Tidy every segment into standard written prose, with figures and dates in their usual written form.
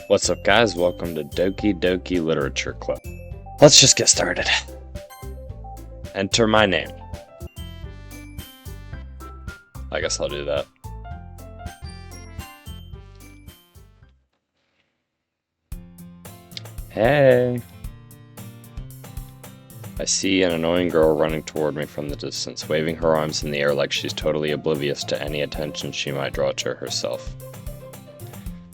What's up, guys? Welcome to Doki Literature Club. Let's just get started. Enter my name. I guess I'll do that. Hey! I see an annoying girl running toward me from the distance, waving her arms in the air like she's totally oblivious to any attention she might draw to herself.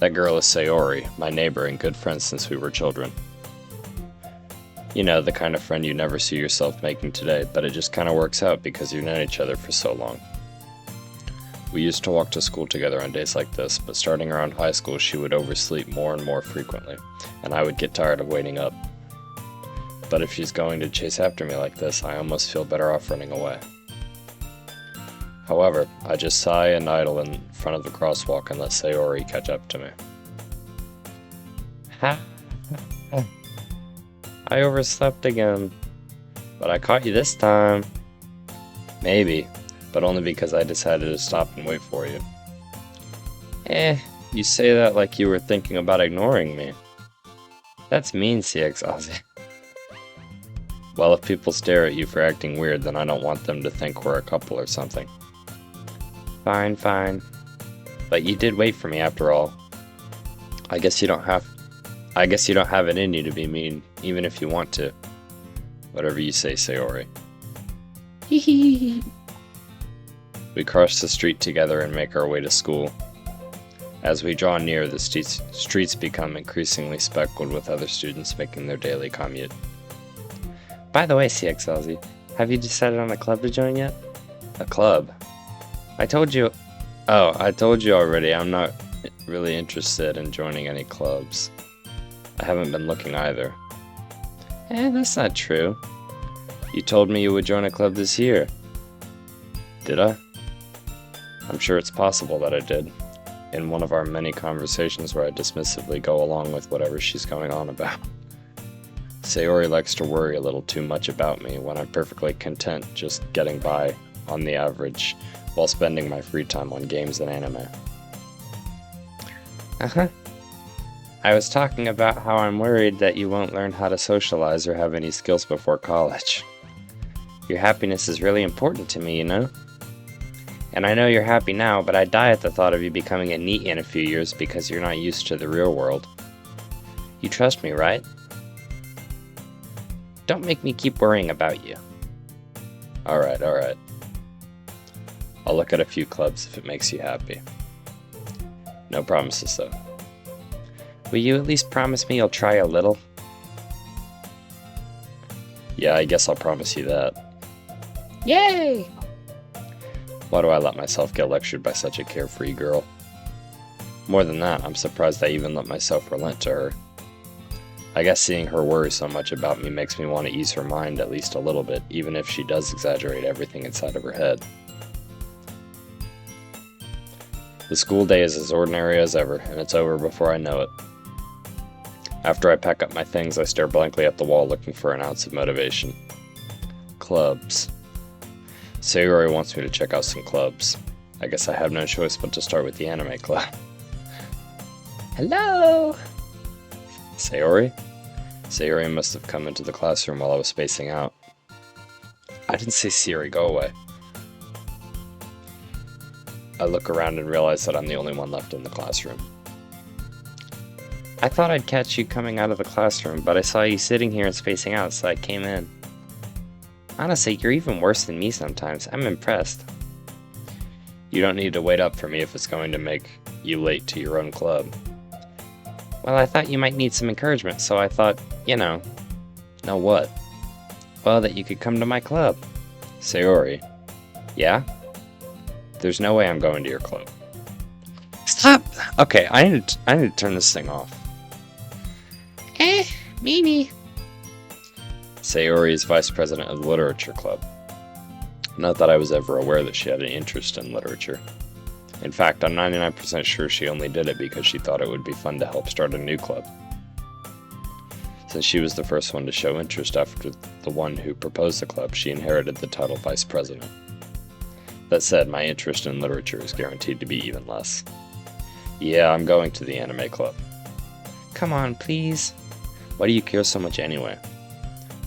That girl is Sayori, my neighbor and good friend since we were children. You know, the kind of friend you never see yourself making today, but it just kind of works out because you've known each other for so long. We used to walk to school together on days like this, but starting around high school she would oversleep more and more frequently, and I would get tired of waiting up. But if she's going to chase after me like this, I almost feel better off running away. However, I just sigh and idle in front of the crosswalk and let Sayori catch up to me. Ha! I overslept again. But I caught you this time. Maybe, but only because I decided to stop and wait for you. You say that like you were thinking about ignoring me. That's mean, CX Ozzy. Well, if people stare at you for acting weird, then I don't want them to think we're a couple or something. Fine, fine. But you did wait for me after all. I guess you don't have it in you to be mean, even if you want to. Whatever you say, Sayori. Hehehe. We cross the street together and make our way to school. As we draw near, the streets become increasingly speckled with other students making their daily commute. By the way, CXLZ, have you decided on a club to join yet? A club? I told you already, I'm not really interested in joining any clubs. I haven't been looking either. That's not true. You told me you would join a club this year. Did I? I'm sure it's possible that I did, in one of our many conversations where I dismissively go along with whatever she's going on about. Sayori likes to worry a little too much about me when I'm perfectly content just getting by on the average while spending my free time on games and anime. I was talking about how I'm worried that you won't learn how to socialize or have any skills before college. Your happiness is really important to me, you know? And I know you're happy now, but I die at the thought of you becoming a NEET in a few years because you're not used to the real world. You trust me, right? Don't make me keep worrying about you. Alright. I'll look at a few clubs if it makes you happy. No promises, though. Will you at least promise me you'll try a little? Yeah, I guess I'll promise you that. Yay! Why do I let myself get lectured by such a carefree girl? More than that, I'm surprised I even let myself relent to her. I guess seeing her worry so much about me makes me want to ease her mind at least a little bit, even if she does exaggerate everything inside of her head. The school day is as ordinary as ever, and it's over before I know it. After I pack up my things, I stare blankly at the wall looking for an ounce of motivation. Clubs. Sayori wants me to check out some clubs. I guess I have no choice but to start with the anime club. Hello! Sayori? Sayori must have come into the classroom while I was spacing out. I didn't say Sayori, go away. I look around and realize that I'm the only one left in the classroom. I thought I'd catch you coming out of the classroom, but I saw you sitting here and spacing out, so I came in. Honestly, you're even worse than me sometimes. I'm impressed. You don't need to wait up for me if it's going to make you late to your own club. Well, I thought you might need some encouragement, so I thought, know what? Well, that you could come to my club. Sayori. Yeah? There's no way I'm going to your club. Stop! Okay, I need to turn this thing off. Mimi. Sayori is vice president of the literature club. Not that I was ever aware that she had an interest in literature. In fact, I'm 99% sure she only did it because she thought it would be fun to help start a new club. Since she was the first one to show interest after the one who proposed the club, she inherited the title vice president. That said, my interest in literature is guaranteed to be even less. Yeah, I'm going to the anime club. Come on, please. Why do you care so much anyway?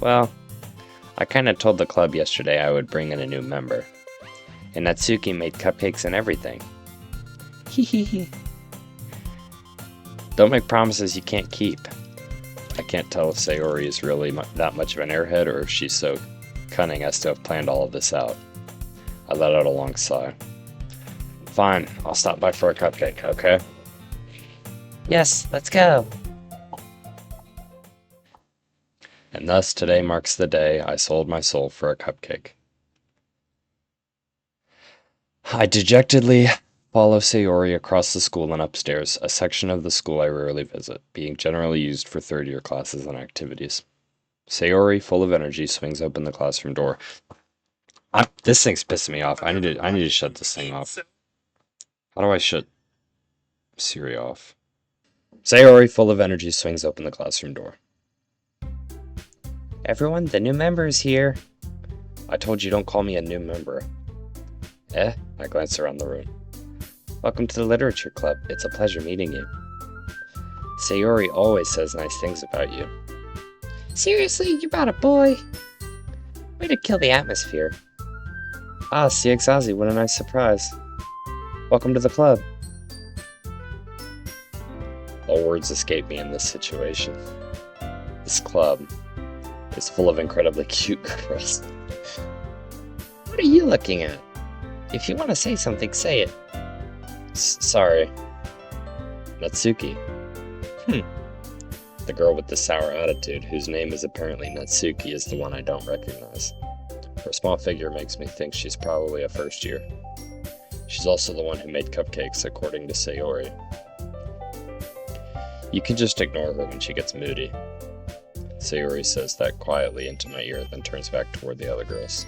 Well, I kinda told the club yesterday I would bring in a new member. And Natsuki made cupcakes and everything. Hehehe. Don't make promises you can't keep. I can't tell if Sayori is really that much of an airhead or if she's so cunning as to have planned all of this out. I let out a long sigh. Fine, I'll stop by for a cupcake, okay? Yes, let's go. And thus today marks the day I sold my soul for a cupcake. I dejectedly follow Sayori across the school and upstairs, a section of the school I rarely visit, being generally used for third-year classes and activities. Sayori, full of energy, swings open the classroom door. This thing's pissing me off. I need to shut this thing off. How do I shut Siri off? Sayori, full of energy, swings open the classroom door. Everyone, the new member is here. I told you don't call me a new member. I glance around the room. Welcome to the literature club. It's a pleasure meeting you. Sayori always says nice things about you. Seriously, you brought a boy? Way to kill the atmosphere. Ah, CX Ozzy, what a nice surprise. Welcome to the club. All words escape me in this situation. This club is full of incredibly cute girls. What are you looking at? If you want to say something, say it. Sorry. Natsuki. The girl with the sour attitude, whose name is apparently Natsuki, is the one I don't recognize. Her small figure makes me think she's probably a first year. She's also the one who made cupcakes, according to Sayori. You can just ignore her when she gets moody. Sayori says that quietly into my ear, then turns back toward the other girls.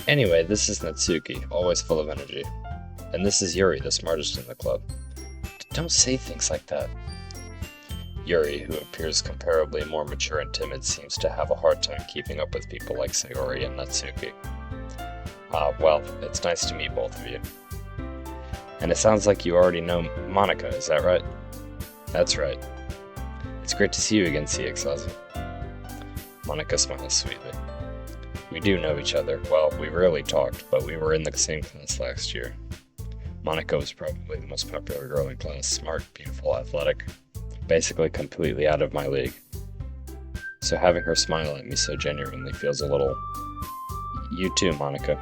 Anyway, this is Natsuki, always full of energy. And this is Yuri, the smartest in the club. Don't say things like that. Yuri, who appears comparably more mature and timid, seems to have a hard time keeping up with people like Sayori and Natsuki. Well, it's nice to meet both of you. And it sounds like you already know Monica, is that right? That's right. It's great to see you again, CX Ozzy. Monica smiles sweetly. We do know each other. Well, we rarely talked, but we were in the same class last year. Monica was probably the most popular girl in class, smart, beautiful, athletic, basically completely out of my league. So having her smile at me so genuinely feels a little... You too, Monica.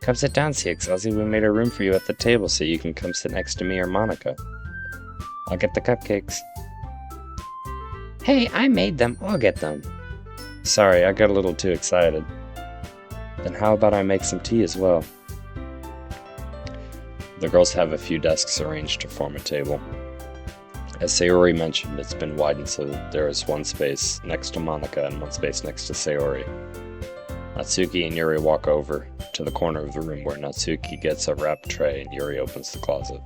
Come sit down, CX Ozzy. We made a room for you at the table so you can come sit next to me or Monica. I'll get the cupcakes. Hey, I made them. I'll get them. Sorry, I got a little too excited. Then how about I make some tea as well? The girls have a few desks arranged to form a table. As Sayori mentioned, it's been widened so that there is one space next to Monica and one space next to Sayori. Natsuki and Yuri walk over to the corner of the room where Natsuki gets a wrapped tray and Yuri opens the closet.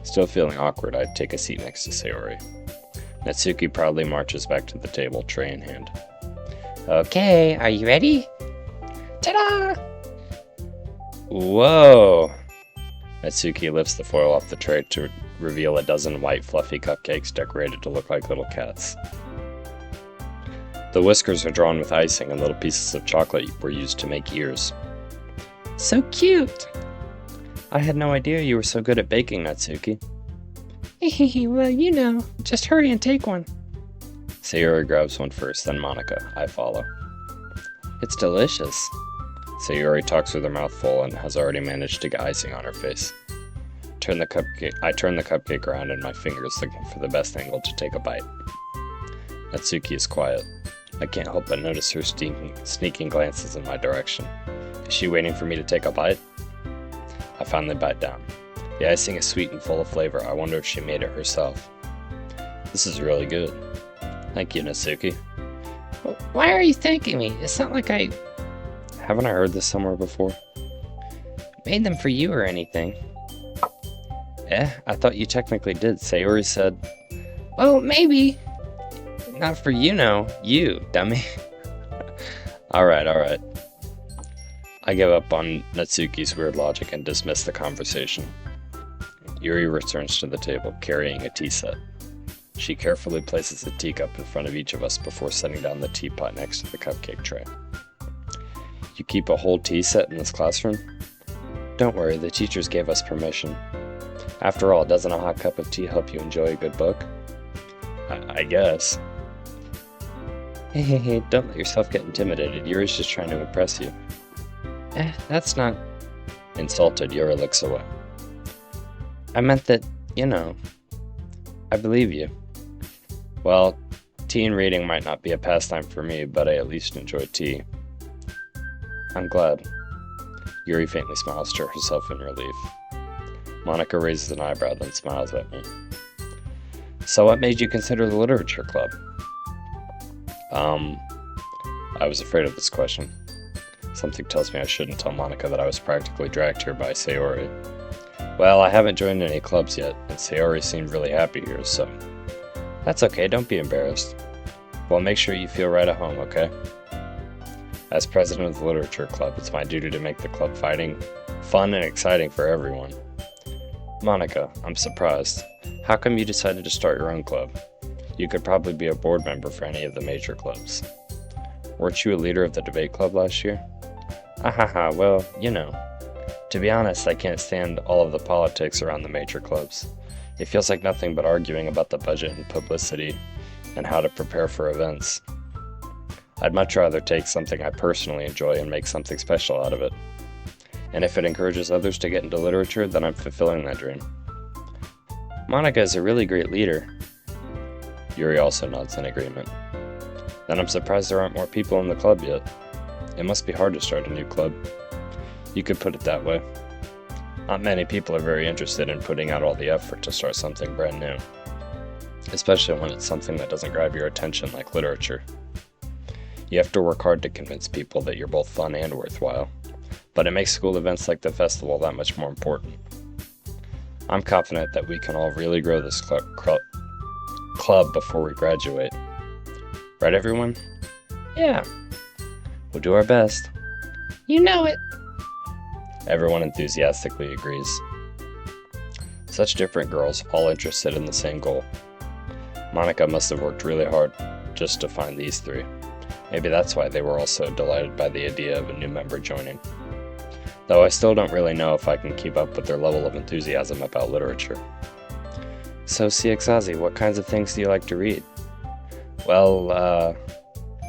Still feeling awkward, I take a seat next to Sayori. Natsuki proudly marches back to the table, tray in hand. Okay, are you ready? Ta-da! Whoa! Natsuki lifts the foil off the tray to reveal a dozen white, fluffy cupcakes decorated to look like little cats. The whiskers are drawn with icing and little pieces of chocolate were used to make ears. So cute! I had no idea you were so good at baking, Natsuki. Well, you know, just hurry and take one. Sayori grabs one first, then Monica. I follow. It's delicious. Sayori talks with her mouth full and has already managed to get icing on her face. I turn the cupcake around in my fingers, looking for the best angle to take a bite. Natsuki is quiet. I can't help but notice her sneaking glances in my direction. Is she waiting for me to take a bite? I finally bite down. The icing is sweet and full of flavor. I wonder if she made it herself. This is really good. Thank you, Natsuki. Why are you thanking me? It's not like I... Haven't I heard this somewhere before? Made them for you or anything. I thought you technically did. Sayori said... Well, maybe. Not for you, dummy. Alright. I give up on Natsuki's weird logic and dismiss the conversation. Yuri returns to the table, carrying a tea set. She carefully places a teacup in front of each of us before setting down the teapot next to the cupcake tray. You keep a whole tea set in this classroom? Don't worry, the teachers gave us permission. After all, doesn't a hot cup of tea help you enjoy a good book? I guess. Hey, don't let yourself get intimidated. Yuri's just trying to impress you. That's not... Insulted, Yuri looks away. I meant that, I believe you. Well, tea and reading might not be a pastime for me, but I at least enjoy tea. I'm glad. Yuri faintly smiles to herself in relief. Monica raises an eyebrow, then smiles at me. So what made you consider the literature club? I was afraid of this question. Something tells me I shouldn't tell Monica that I was practically dragged here by Sayori. Well, I haven't joined any clubs yet, and Sayori seemed really happy here, so... That's okay, don't be embarrassed. Well, make sure you feel right at home, okay? As president of the literature club, it's my duty to make the club fighting fun and exciting for everyone. Monica, I'm surprised. How come you decided to start your own club? You could probably be a board member for any of the major clubs. Weren't you a leader of the debate club last year? Well, To be honest, I can't stand all of the politics around the major clubs. It feels like nothing but arguing about the budget and publicity and how to prepare for events. I'd much rather take something I personally enjoy and make something special out of it. And if it encourages others to get into literature, then I'm fulfilling that dream. Monica is a really great leader. Yuri also nods in agreement. Then I'm surprised there aren't more people in the club yet. It must be hard to start a new club. You could put it that way. Not many people are very interested in putting out all the effort to start something brand new. Especially when it's something that doesn't grab your attention like literature. You have to work hard to convince people that you're both fun and worthwhile. But it makes school events like the festival that much more important. I'm confident that we can all really grow this club before we graduate. Right, everyone? Yeah. We'll do our best. You know it. Everyone enthusiastically agrees. Such different girls, all interested in the same goal. Monica must have worked really hard just to find these three. Maybe that's why they were all so delighted by the idea of a new member joining. Though I still don't really know if I can keep up with their level of enthusiasm about literature. So, CXAzi, what kinds of things do you like to read? Well,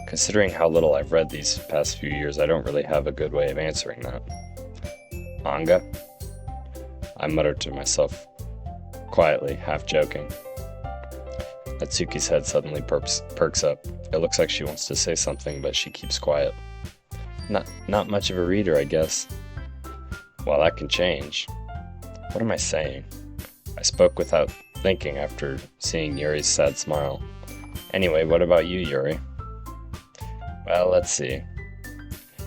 considering how little I've read these past few years, I don't really have a good way of answering that. Manga? I muttered to myself, quietly, half joking. Natsuki's head suddenly perks up. It looks like she wants to say something, but she keeps quiet. Not much of a reader, I guess. Well, that can change. What am I saying? I spoke without thinking after seeing Yuri's sad smile. Anyway, what about you, Yuri? Well, let's see.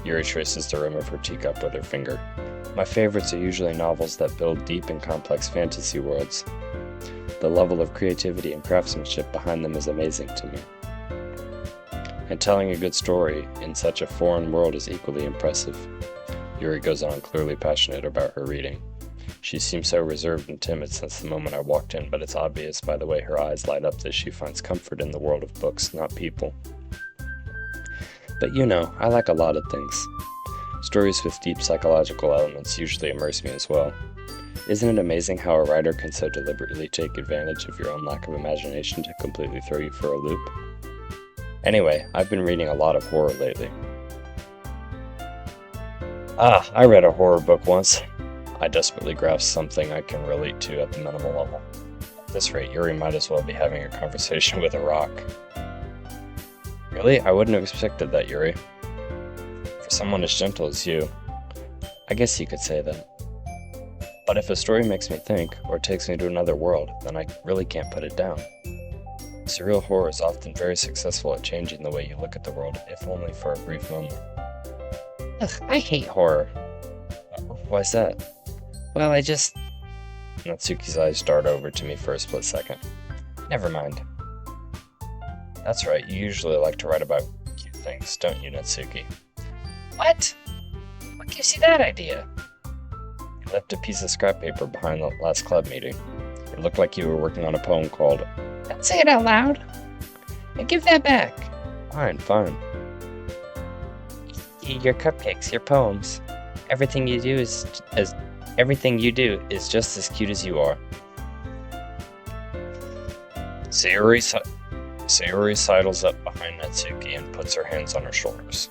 Yuri traces the rim of her teacup with her finger. My favorites are usually novels that build deep and complex fantasy worlds. The level of creativity and craftsmanship behind them is amazing to me. And telling a good story in such a foreign world is equally impressive. Yuri goes on, clearly passionate about her reading. She seems so reserved and timid since the moment I walked in, but it's obvious by the way her eyes light up that she finds comfort in the world of books, not people. But I like a lot of things. Stories with deep psychological elements usually immerse me as well. Isn't it amazing how a writer can so deliberately take advantage of your own lack of imagination to completely throw you for a loop? Anyway, I've been reading a lot of horror lately. I read a horror book once. I desperately grasped something I can relate to at the minimal level. At this rate, Yuri might as well be having a conversation with a rock. Really? I wouldn't have expected that, Yuri. For someone as gentle as you, I guess you could say that. But if a story makes me think, or takes me to another world, then I really can't put it down. Surreal horror is often very successful at changing the way you look at the world, if only for a brief moment. Ugh, I hate horror. Why's that? Well, Natsuki's eyes dart over to me for a split second. Never mind. That's right, you usually like to write about cute things, don't you, Natsuki? What? What gives you that idea? You left a piece of scrap paper behind the last club meeting. It looked like you were working on a poem called Don't say it out loud. Now give that back. Fine. Your cupcakes, your poems. Everything you do is just as cute as you are. Sayori sidles up behind Natsuki and puts her hands on her shoulders.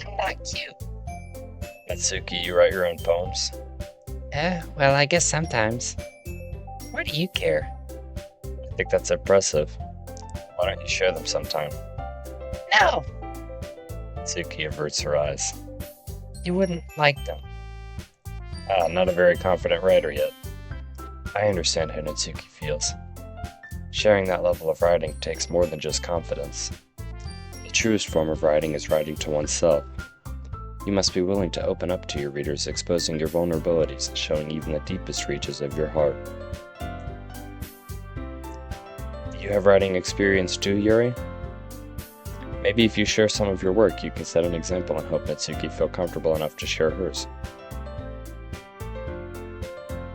I'm not cute. Natsuki, you write your own poems? Well, I guess sometimes. Why do you care? I think that's impressive. Why don't you share them sometime? No! Natsuki averts her eyes. You wouldn't like them. Not a very confident writer yet. I understand how Natsuki feels. Sharing that level of writing takes more than just confidence. The truest form of writing is writing to oneself. You must be willing to open up to your readers, exposing your vulnerabilities, showing even the deepest reaches of your heart. Do you have writing experience too, Yuri? Maybe if you share some of your work, you can set an example and help Natsuki feel comfortable enough to share hers.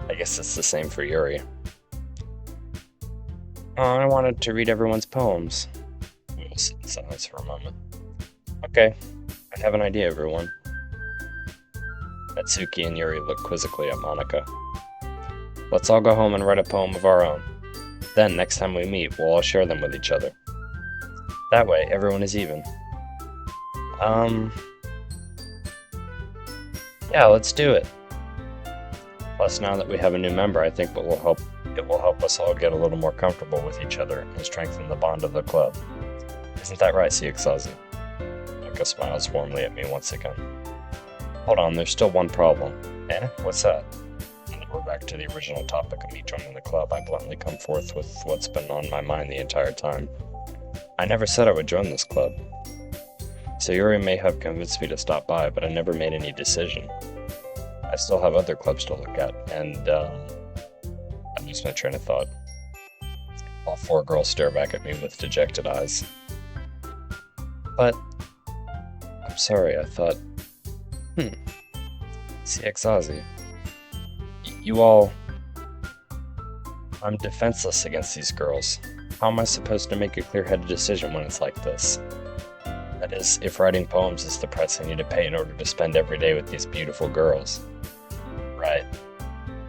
I guess it's the same for Yuri. Oh, I wanted to read everyone's poems. We will sit in silence for a moment. Okay, I have an idea, everyone. Natsuki and Yuri look quizzically at Monika. Let's all go home and write a poem of our own. Then, next time we meet, we'll all share them with each other. That way, everyone is even. Yeah, let's do it. Plus, now that we have a new member, I think it will help us all get a little more comfortable with each other and strengthen the bond of the club. Isn't that right, Siexazi? Monika smiles warmly at me once again. Hold on, there's still one problem. Eh? What's that? We're back to the original topic of me joining the club. I bluntly come forth with what's been on my mind the entire time. I never said I would join this club. Sayuri may have convinced me to stop by, but I never made any decision. I still have other clubs to look at, and I lose my train of thought. All four girls stare back at me with dejected eyes. But I'm sorry, I thought... Siexazi. You all... I'm defenseless against these girls. How am I supposed to make a clear-headed decision when it's like this? That is, if writing poems is the price I need to pay in order to spend every day with these beautiful girls. Right.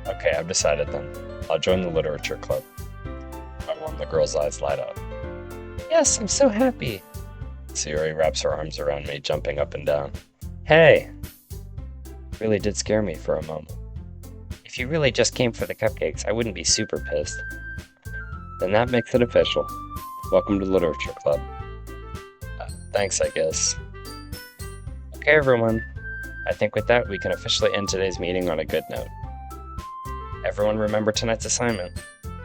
Okay, I've decided then. I'll join the literature club. The girl's eyes light up. Yes, I'm so happy. Sayuri wraps her arms around me, jumping up and down. Hey! Really did scare me for a moment. If you really just came for the cupcakes, I wouldn't be super pissed. Then that makes it official. Welcome to the Literature Club. Thanks, I guess. Okay, everyone. I think with that, we can officially end today's meeting on a good note. Everyone remember tonight's assignment.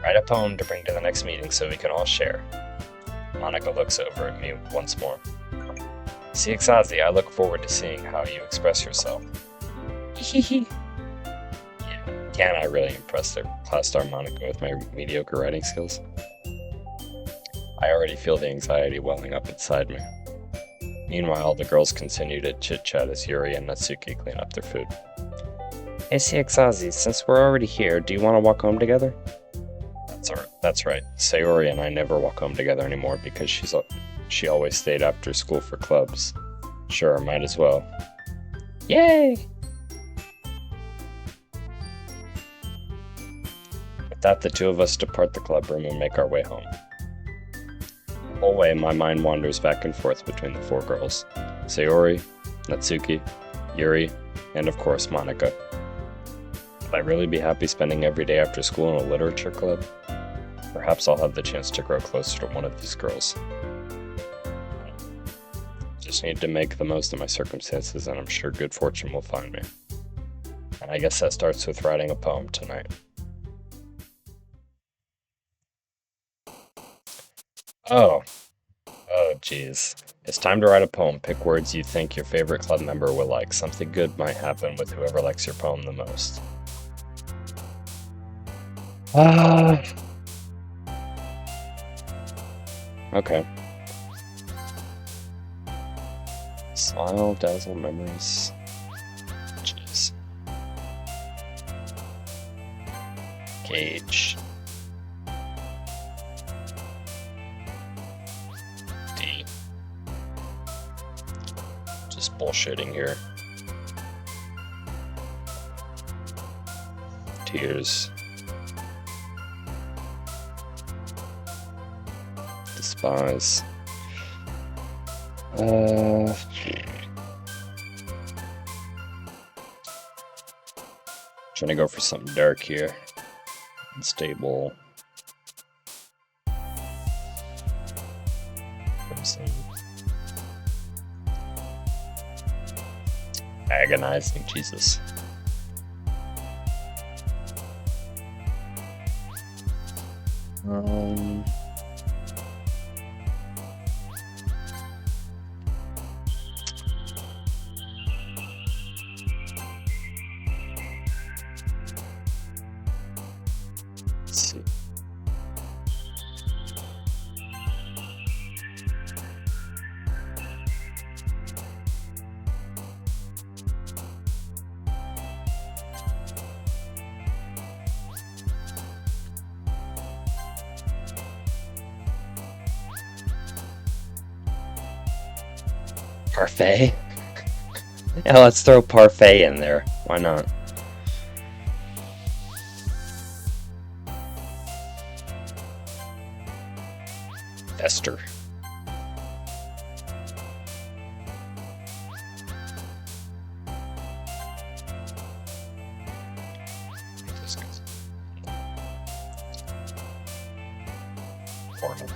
Write a poem to bring to the next meeting so we can all share. Monika looks over at me once more. Siexazi, I look forward to seeing how you express yourself. Hehe. Yeah, can I really impress their class star Monika with my mediocre writing skills? I already feel the anxiety welling up inside me. Meanwhile, the girls continue to chit-chat as Yuri and Natsuki clean up their food. Hey Siexazi, since we're already here, do you want to walk home together? That's right. Sayori and I never walk home together anymore because she always stayed after school for clubs. Sure, might as well. Yay! With that, the two of us depart the club room and make our way home. The whole way, my mind wanders back and forth between the four girls. Sayori, Natsuki, Yuri, and of course, Monika. Would I really be happy spending every day after school in a literature club? Perhaps I'll have the chance to grow closer to one of these girls. Just need to make the most of my circumstances, and I'm sure good fortune will find me. And I guess that starts with writing a poem tonight. Oh, geez. It's time to write a poem. Pick words you think your favorite club member will like. Something good might happen with whoever likes your poem the most. Okay. Smile, dazzle, memories. Jeez. Cage. Just bullshitting here. Tears. Despise. Trying to go for something dark here. Unstable. Agonizing, Jesus. Let's see. Parfait? Yeah, let's throw parfait in there. Why not? Esther. Formal.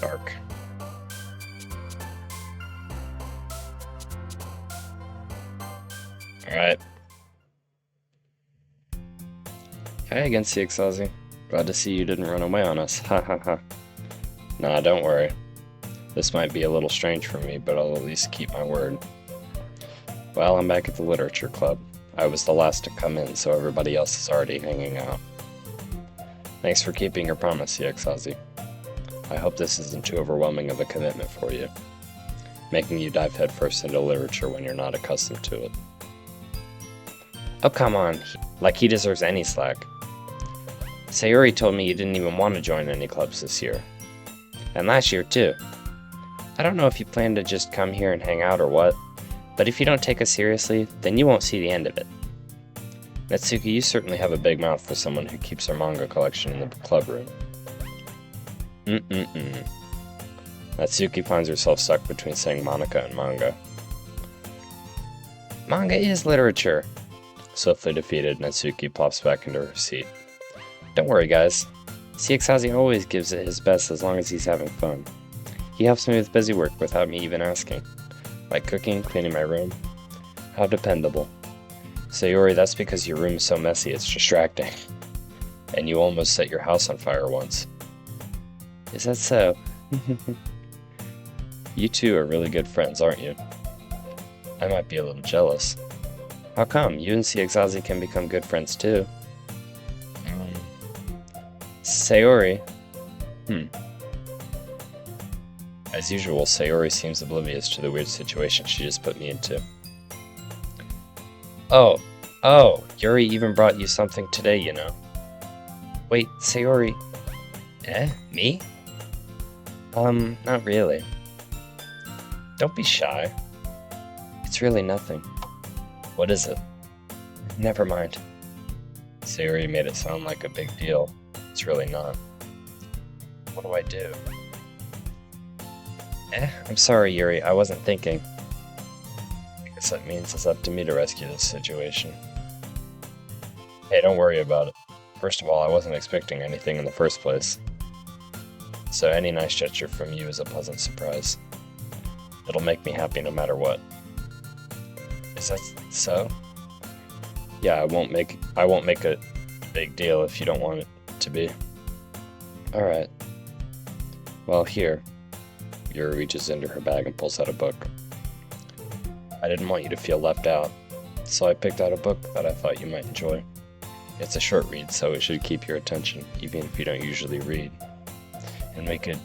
Dark. Alright. Hey again, CX Aussie. Glad to see you didn't run away on us. Ha ha ha. Nah, don't worry. This might be a little strange for me, but I'll at least keep my word. Well, I'm back at the literature club. I was the last to come in, so everybody else is already hanging out. Thanks for keeping your promise, CX Aussie. I hope this isn't too overwhelming of a commitment for you, making you dive headfirst into literature when you're not accustomed to it. Oh, come on. Like he deserves any slack. Sayori told me you didn't even want to join any clubs this year. And last year, too. I don't know if you plan to just come here and hang out or what, but if you don't take us seriously, then you won't see the end of it. Natsuki, you certainly have a big mouth for someone who keeps her manga collection in the club room. Natsuki finds herself stuck between saying Monica and manga. Manga is literature. Swiftly defeated, Natsuki plops back into her seat. Don't worry, guys. CXAzi always gives it his best as long as he's having fun. He helps me with busy work without me even asking. Like cooking, cleaning my room. How dependable. Sayori, that's because your room is so messy it's distracting. And you almost set your house on fire once. Is that so? You two are really good friends, aren't you? I might be a little jealous. How come? You and CXAzi can become good friends too. Sayori. As usual, Sayori seems oblivious to the weird situation she just put me into. Oh, Yuri even brought you something today, you know. Wait, Sayori. Me? Not really. Don't be shy. It's really nothing. What is it? Never mind. Sayori made it sound like a big deal. It's really not. What do I do? I'm sorry, Yuri. I wasn't thinking. I guess that means it's up to me to rescue this situation. Hey, don't worry about it. First of all, I wasn't expecting anything in the first place. So any nice gesture from you is a pleasant surprise. It'll make me happy no matter what. Is that so? Yeah, I won't make a big deal if you don't want it to be. Alright. Well, here. Yuri reaches into her bag and pulls out a book. I didn't want you to feel left out, so I picked out a book that I thought you might enjoy. It's a short read, so it should keep your attention, even if you don't usually read. And we could,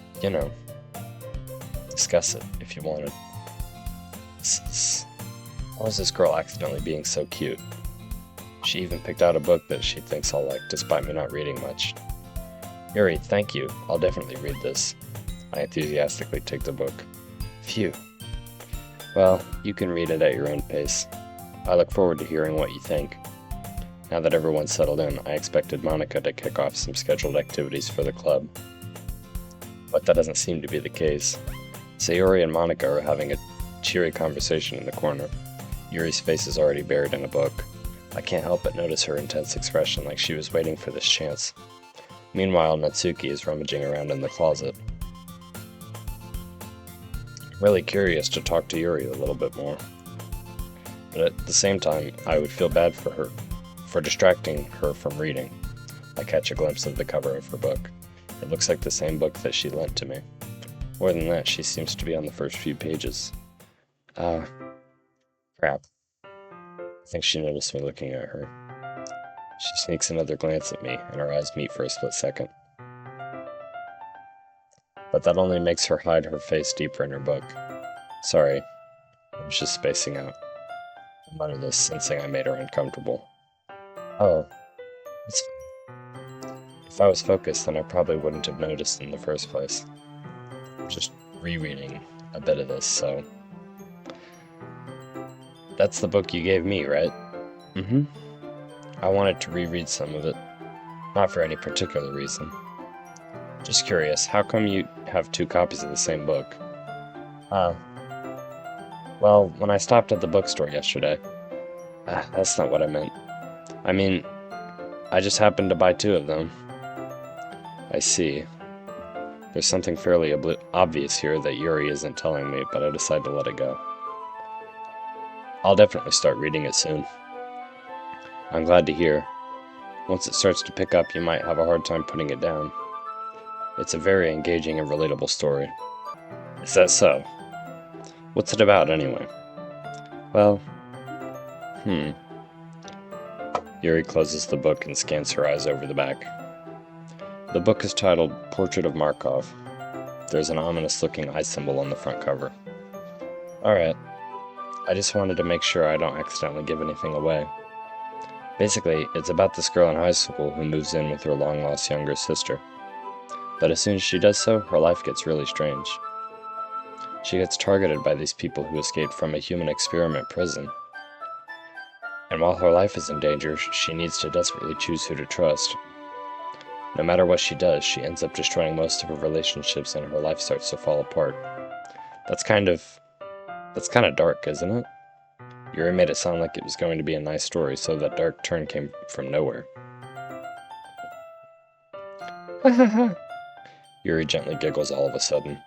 discuss it if you wanted. Why was this girl accidentally being so cute? She even picked out a book that she thinks I'll like, despite me not reading much. Yuri, thank you. I'll definitely read this. I enthusiastically take the book. Phew. Well, you can read it at your own pace. I look forward to hearing what you think. Now that everyone's settled in, I expected Monica to kick off some scheduled activities for the club. But that doesn't seem to be the case. Sayori and Monica are having a cheery conversation in the corner. Yuri's face is already buried in a book. I can't help but notice her intense expression, like she was waiting for this chance. Meanwhile, Natsuki is rummaging around in the closet. I'm really curious to talk to Yuri a little bit more. But at the same time, I would feel bad for her, for distracting her from reading. I catch a glimpse of the cover of her book. It looks like the same book that she lent to me. More than that, she seems to be on the first few pages. Crap. I think she noticed me looking at her. She sneaks another glance at me, and our eyes meet for a split second. But that only makes her hide her face deeper in her book. Sorry, I was just spacing out. I muttered this, sensing I made her uncomfortable. Oh, it's fine. If I was focused, then I probably wouldn't have noticed in the first place. I'm just rereading a bit of this, so... That's the book you gave me, right? Mm-hmm. I wanted to reread some of it. Not for any particular reason. Just curious, how come you have 2 copies of the same book? Well, when I stopped at the bookstore yesterday... that's not what I meant. I mean, I just happened to buy 2 of them. I see. There's something fairly obvious here that Yuri isn't telling me, but I decide to let it go. I'll definitely start reading it soon. I'm glad to hear. Once it starts to pick up, you might have a hard time putting it down. It's a very engaging and relatable story. Is that so? What's it about, anyway? Well, Yuri closes the book and scans her eyes over the back. The book is titled Portrait of Markov. There's an ominous-looking eye symbol on the front cover. Alright. I just wanted to make sure I don't accidentally give anything away. Basically, it's about this girl in high school who moves in with her long-lost younger sister. But as soon as she does so, her life gets really strange. She gets targeted by these people who escaped from a human experiment prison. And while her life is in danger, she needs to desperately choose who to trust. No matter what she does, she ends up destroying most of her relationships and her life starts to fall apart. That's kind of dark, isn't it? Yuri made it sound like it was going to be a nice story, so that dark turn came from nowhere. Yuri gently giggles all of a sudden.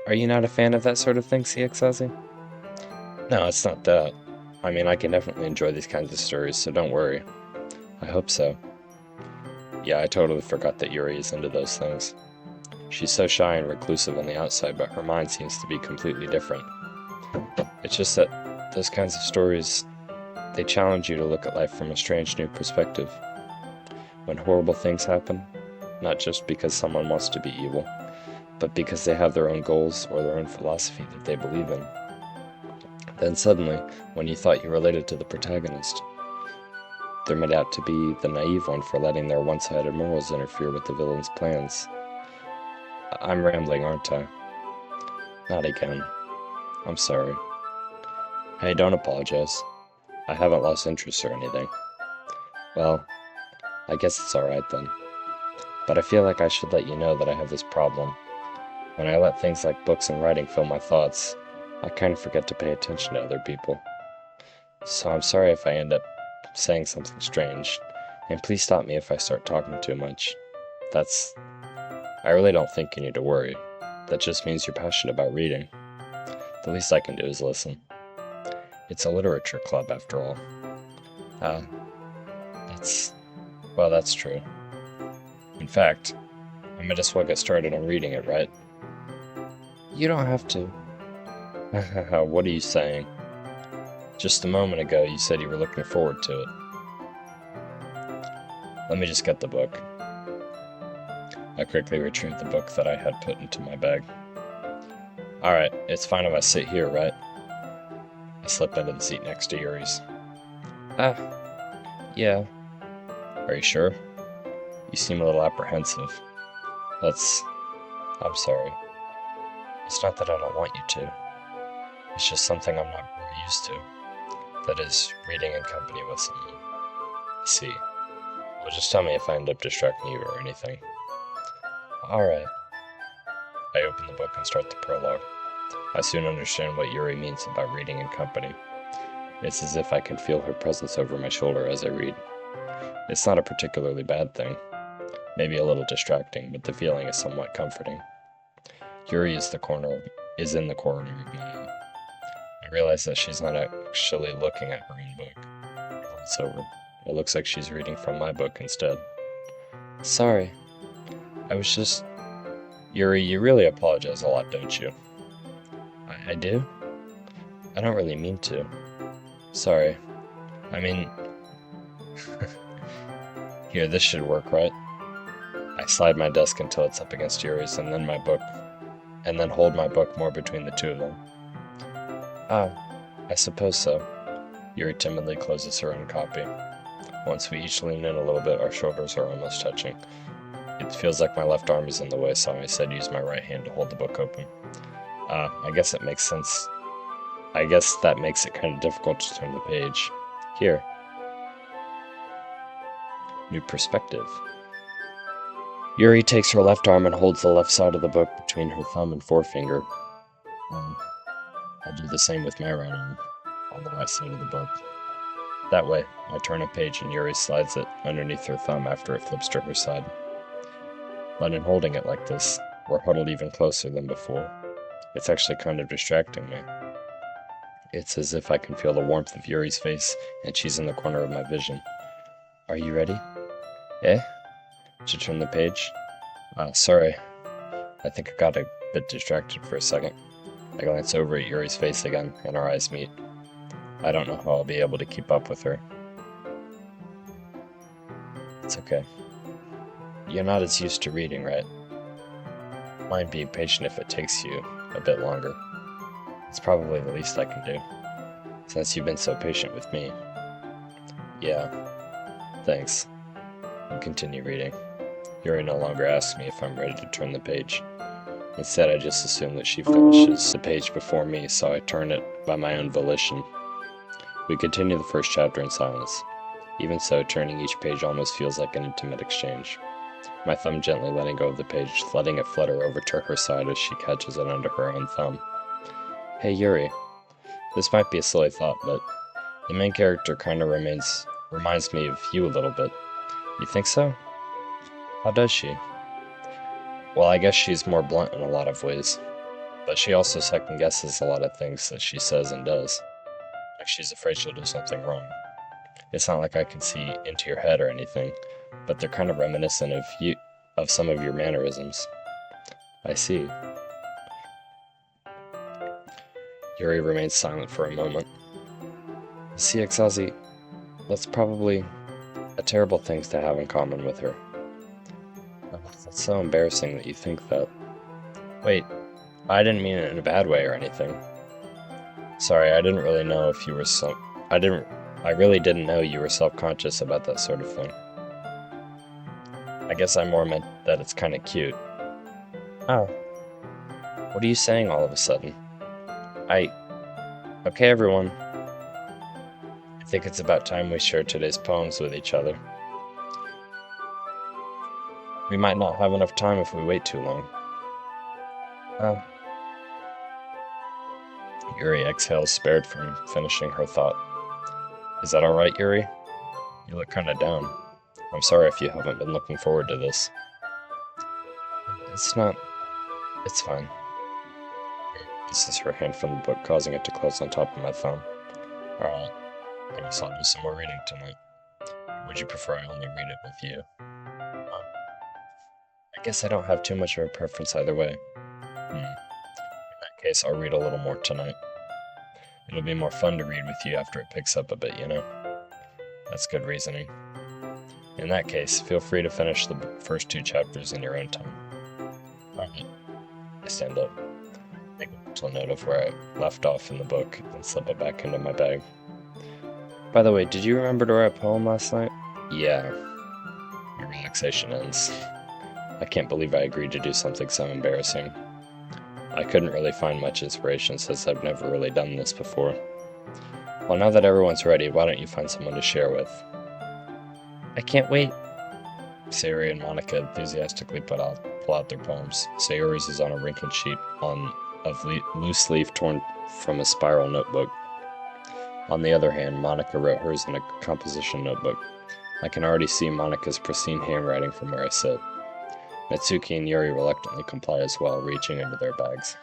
Are you not a fan of that sort of thing, CXZ? No, it's not that. I mean, I can definitely enjoy these kinds of stories, so don't worry. I hope so. Yeah, I totally forgot that Yuri is into those things. She's so shy and reclusive on the outside, but her mind seems to be completely different. It's just that those kinds of stories, they challenge you to look at life from a strange new perspective. When horrible things happen, not just because someone wants to be evil, but because they have their own goals or their own philosophy that they believe in. Then suddenly, when you thought you related to the protagonist, they're made out to be the naive one for letting their one-sided morals interfere with the villain's plans. I'm rambling, aren't I? Not again. I'm sorry. Hey, don't apologize. I haven't lost interest or anything. Well, I guess it's alright then. But I feel like I should let you know that I have this problem. When I let things like books and writing fill my thoughts, I kind of forget to pay attention to other people. So I'm sorry if I end up saying something strange, and please stop me if I start talking too much. I really don't think you need to worry. That just means you're passionate about reading. The least I can do is listen. It's a literature club, after all. That's true. In fact, I might as well get started on reading it, right? You don't have to. What are you saying? Just a moment ago, you said you were looking forward to it. Let me just get the book. I quickly retrieved the book that I had put into my bag. Alright, it's fine if I sit here, right? I slip into the seat next to Yuri's. Ah, yeah. Are you sure? You seem a little apprehensive. I'm sorry. It's not that I don't want you to. It's just something I'm not really used to. That is, reading in company with someone. I see. Well, just tell me if I end up distracting you or anything. Alright. I open the book and start the prologue. I soon understand what Yuri means about reading in company. It's as if I can feel her presence over my shoulder as I read. It's not a particularly bad thing. Maybe a little distracting, but the feeling is somewhat comforting. Yuri is in the corner of my eye. I realize that she's not actually looking at her own book. I glance over. It looks like she's reading from my book instead. Sorry. I was just... Yuri, you really apologize a lot, don't you? I do? I don't really mean to. Sorry. I mean... Here, this should work, right? I slide my desk until it's up against Yuri's and then hold my book more between the two of them. I suppose so. Yuri timidly closes her own copy. Once we each lean in a little bit, our shoulders are almost touching. It feels like my left arm is in the way, so I said use my right hand to hold the book open. I guess it makes sense. I guess that makes it kind of difficult to turn the page. Here. New perspective. Yuri takes her left arm and holds the left side of the book between her thumb and forefinger. I do the same with my right arm, on the right side of the book. That way, I turn a page and Yuri slides it underneath her thumb after it flips to her side. But in holding it like this, we're huddled even closer than before. It's actually kind of distracting me. It's as if I can feel the warmth of Yuri's face, and she's in the corner of my vision. Are you ready? Eh? To turn the page? Sorry. I think I got a bit distracted for a second. I glance over at Yuri's face again, and our eyes meet. I don't know how I'll be able to keep up with her. It's okay. You're not as used to reading, right? Mind being patient if it takes you a bit longer. It's probably the least I can do, since you've been so patient with me. Yeah, thanks. I continue reading. Yuri no longer asks me if I'm ready to turn the page. Instead, I just assume that she finishes the page before me, so I turn it by my own volition. We continue the first chapter in silence. Even so, turning each page almost feels like an intimate exchange. My thumb gently letting go of the page, letting it flutter over to her side as she catches it under her own thumb. Hey Yuri, this might be a silly thought, but the main character kind of reminds me of you a little bit. You think so? How does she? Well, I guess she's more blunt in a lot of ways, but she also second guesses a lot of things that she says and does. Like she's afraid she'll do something wrong. It's not like I can see into your head or anything, but they're kind of reminiscent of some of your mannerisms. I see. Yuri remains silent for a moment. See, Exazi, that's probably a terrible thing to have in common with her. It's so embarrassing that you think that. Wait, I didn't mean it in a bad way or anything. Sorry, I didn't really know if you were I really didn't know you were self-conscious about that sort of thing. I guess I more meant that it's kind of cute. Oh. What are you saying all of a sudden? Okay, everyone. I think it's about time we shared today's poems with each other. We might not have enough time if we wait too long. Yuri exhales, spared from finishing her thought. Is that alright, Yuri? You look kinda down. I'm sorry if you haven't been looking forward to this. It's fine. Releases her hand from the book, causing it to close on top of my thumb. Alright, I guess I'll do some more reading tonight. Would you prefer I only read it with you? I guess I don't have too much of a preference either way. In that case, I'll read a little more tonight. It'll be more fun to read with you after it picks up a bit, you know? That's good reasoning. In that case, feel free to finish the first 2 chapters in your own time. Alright. I stand up, make a mental note of where I left off in the book, and slip it back into my bag. By the way, did you remember to write a poem last night? Yeah. My relaxation ends. I can't believe I agreed to do something so embarrassing. I couldn't really find much inspiration since I've never really done this before. Well, now that everyone's ready, why don't you find someone to share with? I can't wait. Sayori and Monica enthusiastically pull out their poems. Sayori's is on a wrinkled sheet of loose leaf torn from a spiral notebook. On the other hand, Monica wrote hers in a composition notebook. I can already see Monica's pristine handwriting from where I sit. Natsuki and Yuri reluctantly comply as well, reaching into their bags.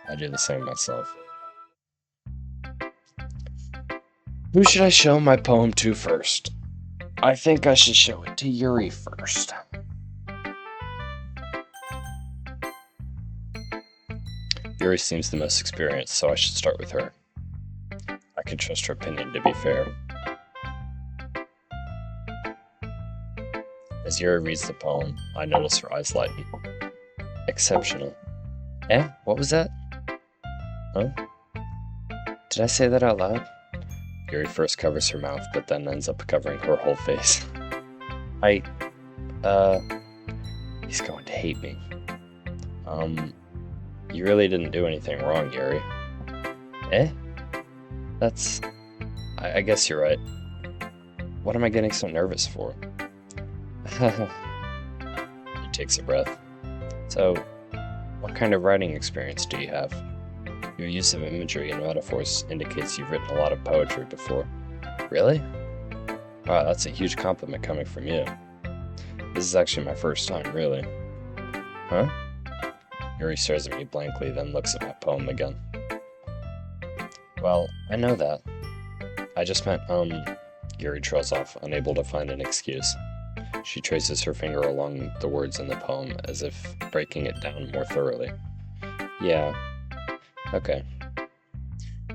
I do the same myself. Who should I show my poem to first? I think I should show it to Yuri first. Yuri seems the most experienced, so I should start with her. I can trust her opinion to be fair. As Yuri reads the poem, I notice her eyes lighten. Exceptional. What was that? Huh? Did I say that out loud? Yuri first covers her mouth, but then ends up covering her whole face. He's going to hate me. You really didn't do anything wrong, Yuri. That's... I guess you're right. What am I getting so nervous for? He takes a breath. So, what kind of writing experience do you have? Your use of imagery and metaphors indicates you've written a lot of poetry before. Really? Wow, that's a huge compliment coming from you. This is actually my first time, really. Huh? Yuri stares at me blankly, then looks at my poem again. Well, I know that. I just meant, Yuri trails off, unable to find an excuse. She traces her finger along the words in the poem, as if breaking it down more thoroughly. Yeah. Okay.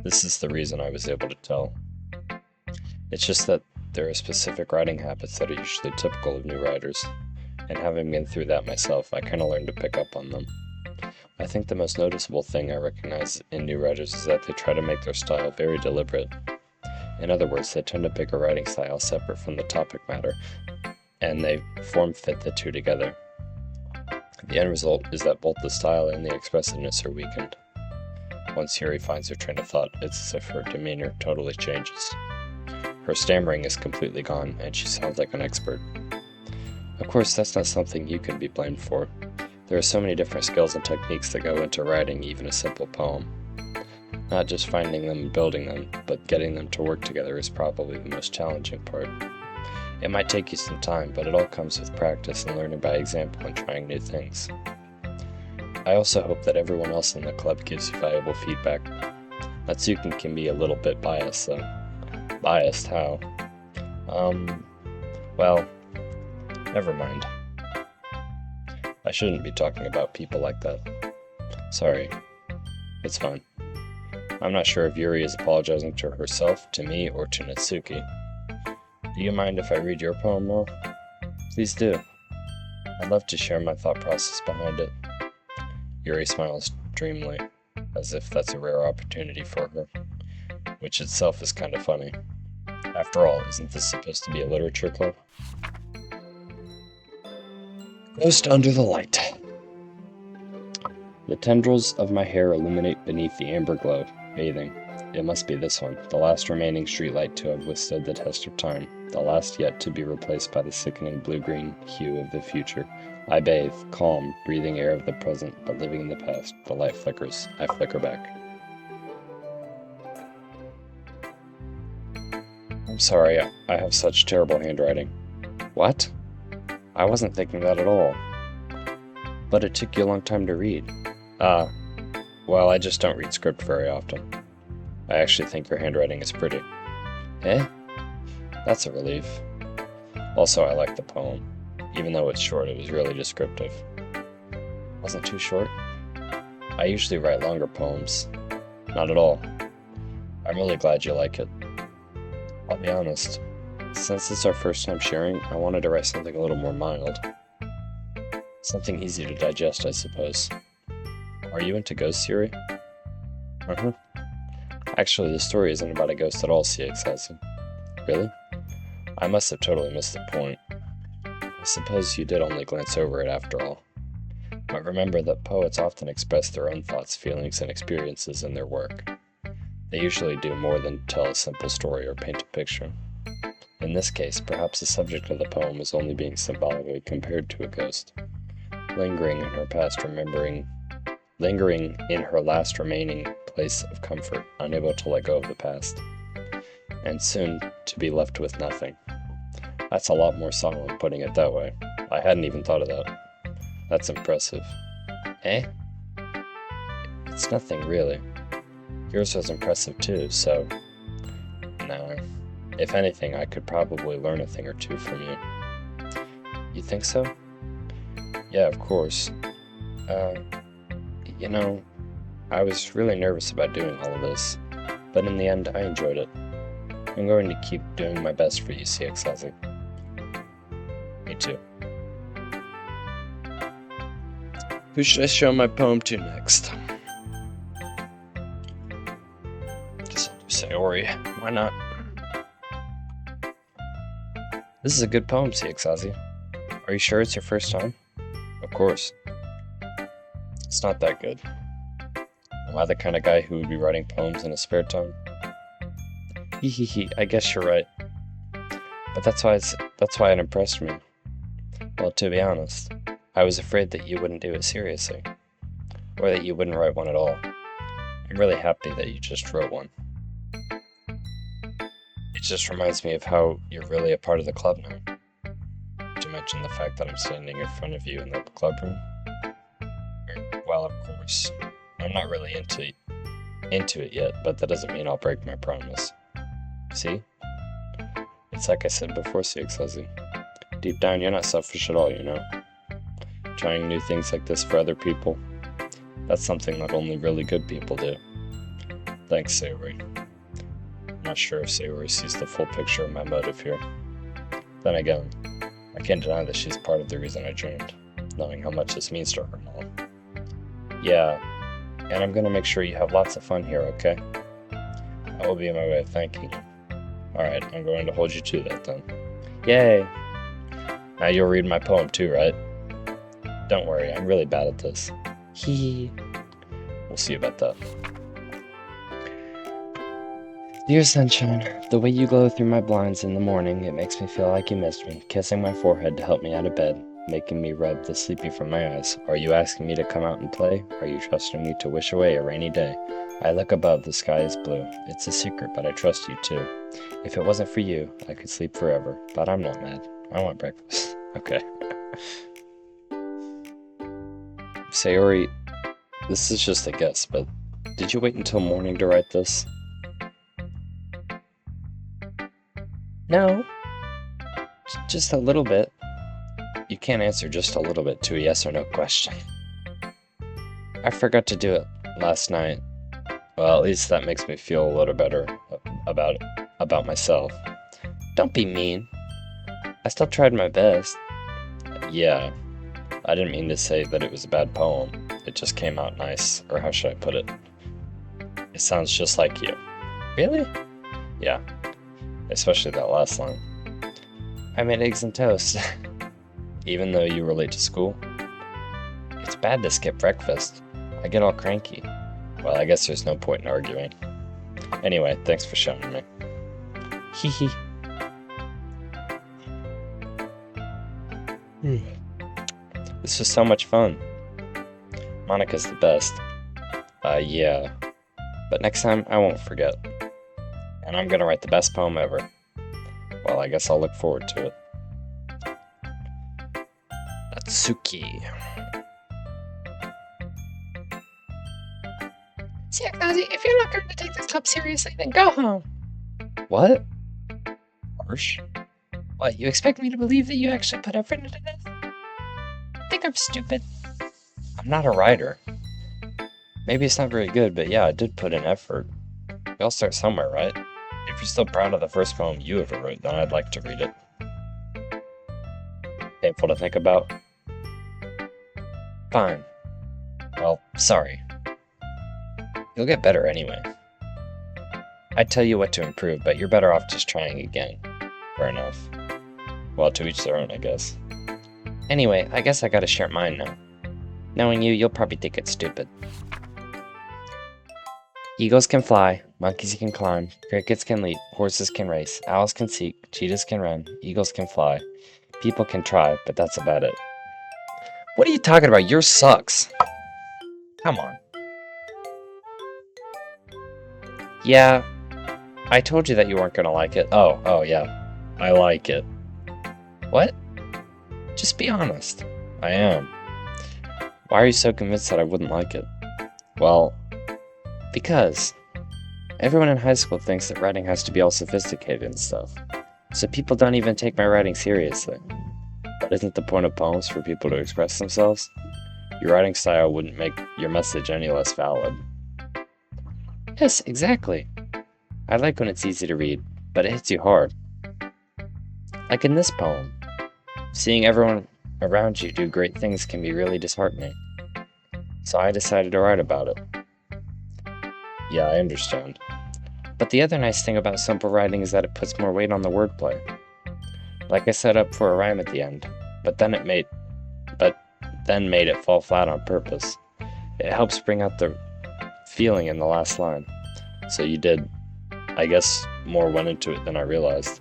This is the reason I was able to tell. It's just that there are specific writing habits that are usually typical of new writers, and having been through that myself, I kind of learned to pick up on them. I think the most noticeable thing I recognize in new writers is that they try to make their style very deliberate. In other words, they tend to pick a writing style separate from the topic matter, and they form-fit the two together. The end result is that both the style and the expressiveness are weakened. Once Yuri finds her train of thought, it's as if her demeanor totally changes. Her stammering is completely gone, and she sounds like an expert. Of course, that's not something you can be blamed for. There are so many different skills and techniques that go into writing even a simple poem. Not just finding them and building them, but getting them to work together is probably the most challenging part. It might take you some time, but it all comes with practice and learning by example and trying new things. I also hope that everyone else in the club gives you valuable feedback. Natsuki can be a little bit biased, though. Biased? How? Well, never mind. I shouldn't be talking about people like that. Sorry. It's fine. I'm not sure if Yuri is apologizing to herself, to me, or to Natsuki. Do you mind if I read your poem now? Please do. I'd love to share my thought process behind it. Yuri smiles dreamily, as if that's a rare opportunity for her, which itself is kind of funny. After all, isn't this supposed to be a literature club? Ghost under the light. The tendrils of my hair illuminate beneath the amber glow, bathing. It must be this one, the last remaining streetlight to have withstood the test of time, the last yet to be replaced by the sickening blue-green hue of the future. I bathe, calm, breathing air of the present, but living in the past. The light flickers. I flicker back. I'm sorry, I have such terrible handwriting. What? I wasn't thinking that at all. But it took you a long time to read. Well, I just don't read script very often. I actually think your handwriting is pretty. That's a relief. Also, I like the poem. Even though it's short, it was really descriptive. Wasn't too short? I usually write longer poems. Not at all. I'm really glad you like it. I'll be honest. Since it's our first time sharing, I wanted to write something a little more mild. Something easy to digest, I suppose. Are you into ghosts, Yuri? Uh-huh. Actually, the story isn't about a ghost at all, CX says. Really? I must have totally missed the point. I suppose you did only glance over it after all. But remember that poets often express their own thoughts, feelings, and experiences in their work. They usually do more than tell a simple story or paint a picture. In this case, perhaps the subject of the poem is only being symbolically compared to a ghost, lingering in her last remaining place of comfort, unable to let go of the past, and soon to be left with nothing. That's a lot more solemn putting it that way. I hadn't even thought of that. That's impressive. Eh? It's nothing, really. Yours was impressive too, so... No. If anything, I could probably learn a thing or two from you. You think so? Yeah, of course. You know, I was really nervous about doing all of this, but in the end, I enjoyed it. I'm going to keep doing my best for you, CX Ozzy. Me too. Who should I show my poem to next? Guess I'll do Sayori. Why not? This is a good poem, CX Ozzy. Are you sure it's your first time? Of course. It's not that good. Am I the kind of guy who would be writing poems in his spare time? Hehehe, I guess you're right. But that's why it impressed me. Well, to be honest, I was afraid that you wouldn't do it seriously, or that you wouldn't write one at all. I'm really happy that you just wrote one. It just reminds me of how you're really a part of the club now. To mention the fact that I'm standing in front of you in the club room. Well, of course, I'm not really into it yet, but that doesn't mean I'll break my promise. See? It's like I said before, CX Ozzy. Deep down, you're not selfish at all, you know? Trying new things like this for other people, that's something that only really good people do. Thanks, Sayori. I'm not sure if Sayori sees the full picture of my motive here. Then again, I can't deny that she's part of the reason I joined, knowing how much this means to her and all. Yeah, and I'm gonna make sure you have lots of fun here, okay? That will be my way of thanking you. Alright, I'm going to hold you to that then. Yay! Now you'll read my poem too, right? Don't worry, I'm really bad at this. Hee. We'll see about that. Dear sunshine, the way you glow through my blinds in the morning, it makes me feel like you missed me, kissing my forehead to help me out of bed, making me rub the sleepy from my eyes. Are you asking me to come out and play? Are you trusting me to wish away a rainy day? I look above, the sky is blue. It's a secret, but I trust you too. If it wasn't for you, I could sleep forever, but I'm not mad. I want breakfast. Okay. Sayori, this is just a guess, but did you wait until morning to write this? No. Just a little bit. You can't answer just a little bit to a yes or no question. I forgot to do it last night. Well, at least that makes me feel a little better about myself. Don't be mean. I still tried my best. Yeah, I didn't mean to say that it was a bad poem. It just came out nice, or how should I put it? It sounds just like you. Really? Yeah, especially that last line. I made eggs and toast. Even though you were late to school? It's bad to skip breakfast. I get all cranky. Well, I guess there's no point in arguing. Anyway, thanks for showing me. Hee hee. This was so much fun. Monica's the best. Yeah. But next time, I won't forget. And I'm gonna write the best poem ever. Well, I guess I'll look forward to it. Natsuki. Ozzy, if you're not going to take this club seriously, then go home. What? Harsh? What, you expect me to believe that you actually put effort into this? Think I'm stupid? I'm not a writer. Maybe it's not very good, but yeah, I did put in effort. We all start somewhere, right? If you're still proud of the first poem you ever wrote, then I'd like to read it. Painful to think about? Fine. Well, sorry. You'll get better anyway. I'd tell you what to improve, but you're better off just trying again. Fair enough. Well, to each their own, I guess. Anyway, I guess I gotta share mine now. Knowing you, you'll probably think it's stupid. Eagles can fly, monkeys can climb, crickets can leap, horses can race, owls can seek, cheetahs can run, eagles can fly. People can try, but that's about it. What are you talking about? Yours sucks. Come on. Yeah, I told you that you weren't gonna like it. Oh yeah. I like it. What? Just be honest. I am. Why are you so convinced that I wouldn't like it? Well, because everyone in high school thinks that writing has to be all sophisticated and stuff. So people don't even take my writing seriously. But isn't the point of poems for people to express themselves? Your writing style wouldn't make your message any less valid. Yes, exactly. I like when it's easy to read, but it hits you hard. Like in this poem. Seeing everyone around you do great things can be really disheartening. So I decided to write about it. Yeah, I understand. But the other nice thing about simple writing is that it puts more weight on the wordplay. Like I set up for a rhyme at the end, but then made it fall flat on purpose. It helps bring out the feeling in the last line. So you did, I guess, more went into it than I realized.